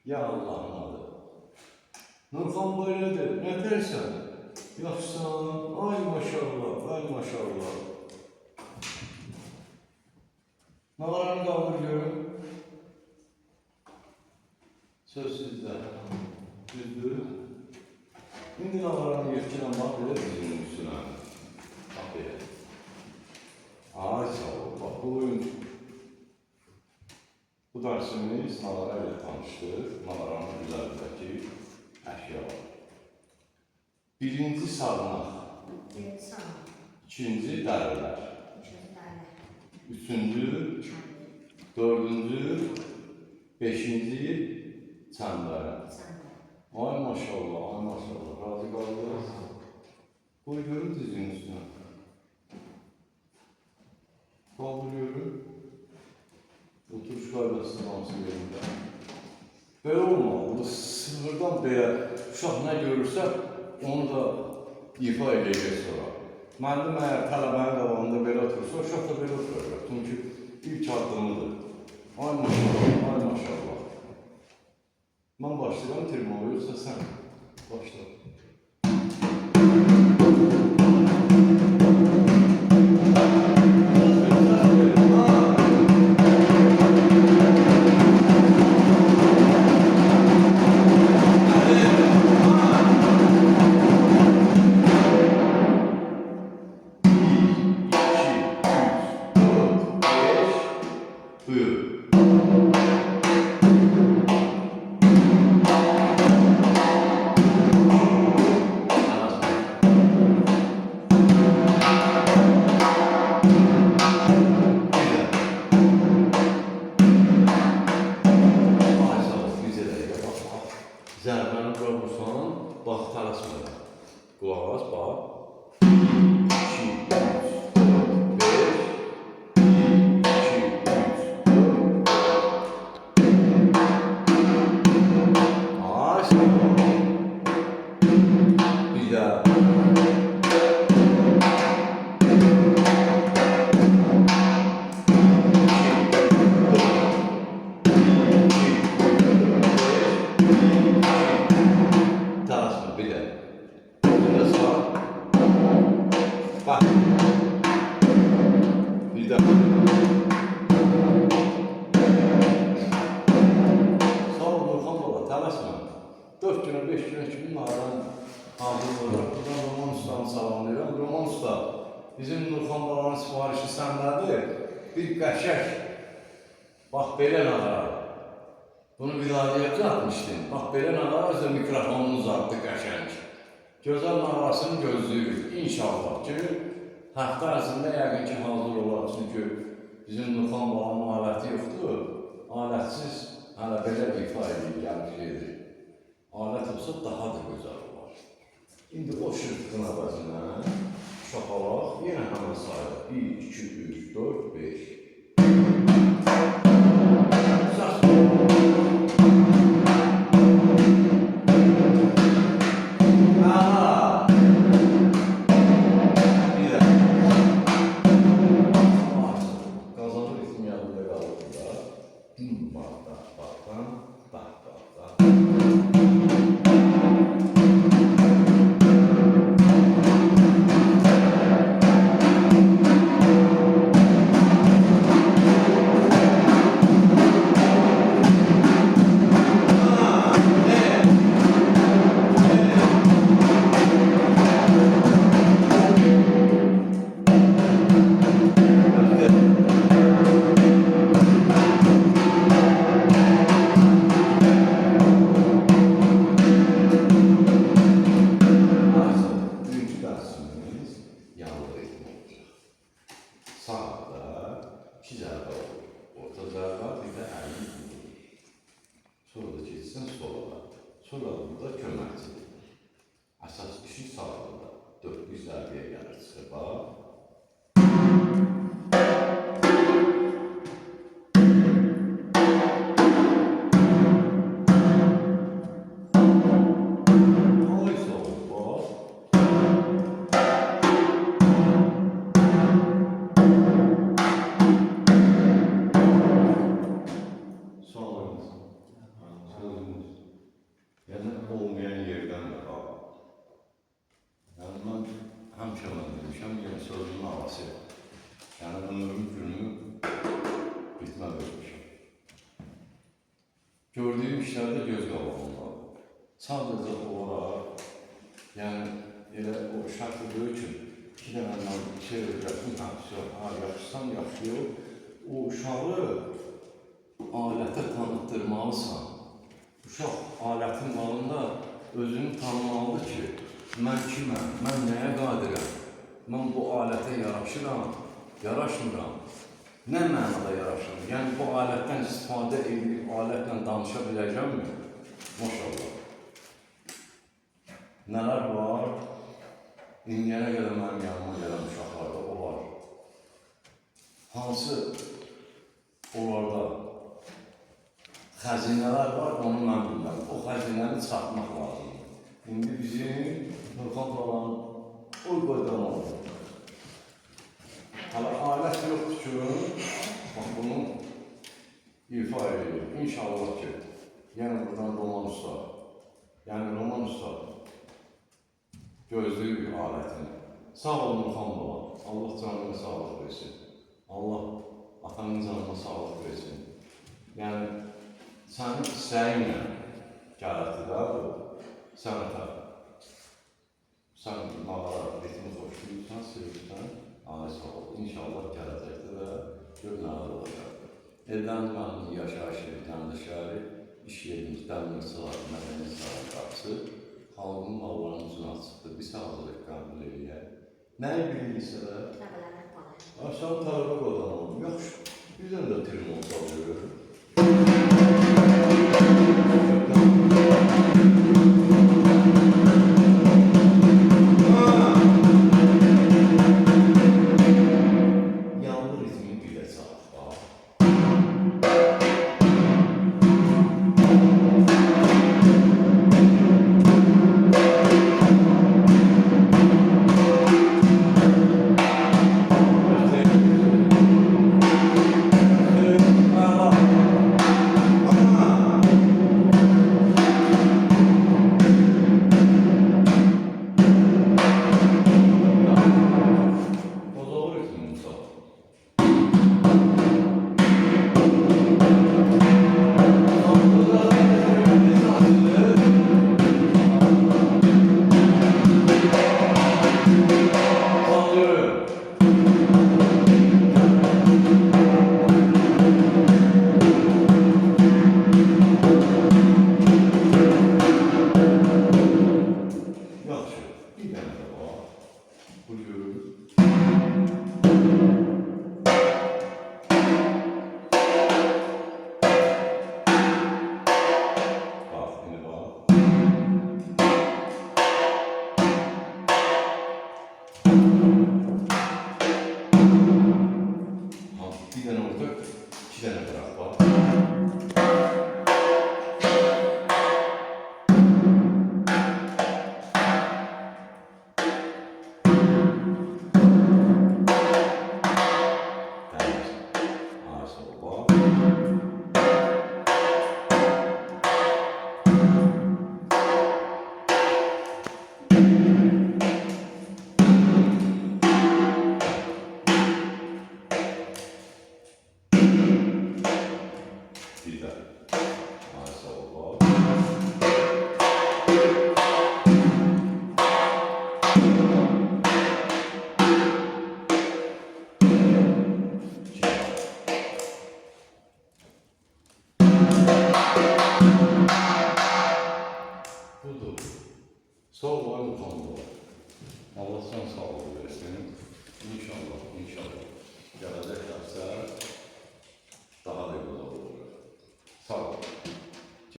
Ya Allah'ın adı. Nurhan böyledir. Ne dersen? Yaxşısan. Ay maşallah. Ay maşallah. Nağaranı kaldır görün. Söz sizde. Düzdür. İndi nağaranı yetkilen bak belə dizinin üstüne. Bak belə. Ay sağ ol. Bak bu oyun. Bu dersimiz nağara ile tanıştık. Nağaranın üzerindeki əşyalar. Birinci sarmaq. İkinci dərilər. Üçüncü, dördüncü, beşinci çəmbər. Ay maşallah, ay maşallah. Razı qaldınız. Qoy görün dizinin üstüne. Qaldır görün. Oturuş qaydasının hamısı yerində. Belə olmalı. Sıfırdan belə uşaq nə görürsə, onu da ifa edəcək sonra. Müəllim əgər tələbənin qabağında belə oturursa, uşaq da belə oturacaq. Çünki ilk addımıdır. Ay maşallah, ay maşallah. Mən başlayıram termoya, yoxsa sən başla. Zərbəni qurursan, bax, tələsmə. Qulaq as, bax. 2, 3, 4, 5, 2, 3, 4. Ay, bir daha. Bak. Bir daha. Sağ ol Nurhan baba, tələsmə. 4 günə, 5 günə kimi nağaran hazır olacaq. Buradan Roman Usta'nı salamlayıram. Roman Usta, bizim Nurhan babanın sifarişi səndədir. Bir qəşək. Bax, belə nağara. Bunu vilayətə atmışdın. Bax, belə nağara özü mikrofonunu uzatdı qəşək. Gözəl nağarasını gözləyirik. İnşallah ki, həftə ərzində yəqin ki, hazır olar. Çünki bizim Nurhan babanın aləti yoxdur. Alətsiz hələ belə ifa edib gəlmişdir. Alət olsa daha da gözəl olar. İndi o şırtqın əvəzinə şapalaq, yenə həmən sayılır. 1, 2, 3, 4, 5. Sonra burada köməkçidir. Əsas işi sağlığında 400 zərbiyə gəlir çıxır. Sağ olun. gördüyüm işlərdə göz qabağımda. Sadəcə olaraq, yəni elə o şərtli böyük ki, 2 dənə şey öyrətdim, yaxşısan, yaxşı yox. O uşağı alətə tanıtdırmalısan. Uşaq alətin qalında özünü tanımalıdır ki, mən kiməm, mən nəyə qadirəm, mən bu alətə yaraşıram, yaraşmıram. Nə mənada yaraşıram? Yəni bu alətdən istifadə edib, alətlə danışa biləcəmmi? Maşallah. Nələr var? İndiyənə qədər mənim yanıma gələn uşaqlarda o var. Hansı onlarda xəzinələr var, onu mən bilməm. O xəzinəni çıxartmaq lazımdır. İndi bizim Nurxan babanın o qoydan olur. Hala alət yoxdur ki, bax bunu ifa ediyor. İnşallah ki, yəni buradan Roman Usta, yəni Roman Usta gözlüyü bir alətini. Sağ ol Nurxan baba, Allah canına sağlıq versin. Allah atanın canına sağlıq versin. Yəni, sənin istəyinlə gələtdir də bu sənətə. Sən nağara ritmi xoşlayırsan, sevirsən, ay sağ ol. İnşallah gələcəkdə də gör nələr olacaq. Eldən mənim yaşayış evi, təndə şəhəri, iş yerimiz, dəmir sılar, mədəni sılar qapısı, xalqın mallarının ucuna çıxdı, bir sağlıq qəbul eləyək. Nəyi bilirsə də? Tələbələrdən falan. Aşağı tələbə qodan olum. Yaxşı, bizdən də trim olsa görür. Yanlı ritmi bilə çalaq, bax. Bir dənə orta, 2 dənə qıraq var. Budur. Sağ olun, Allah can sağlığı versin.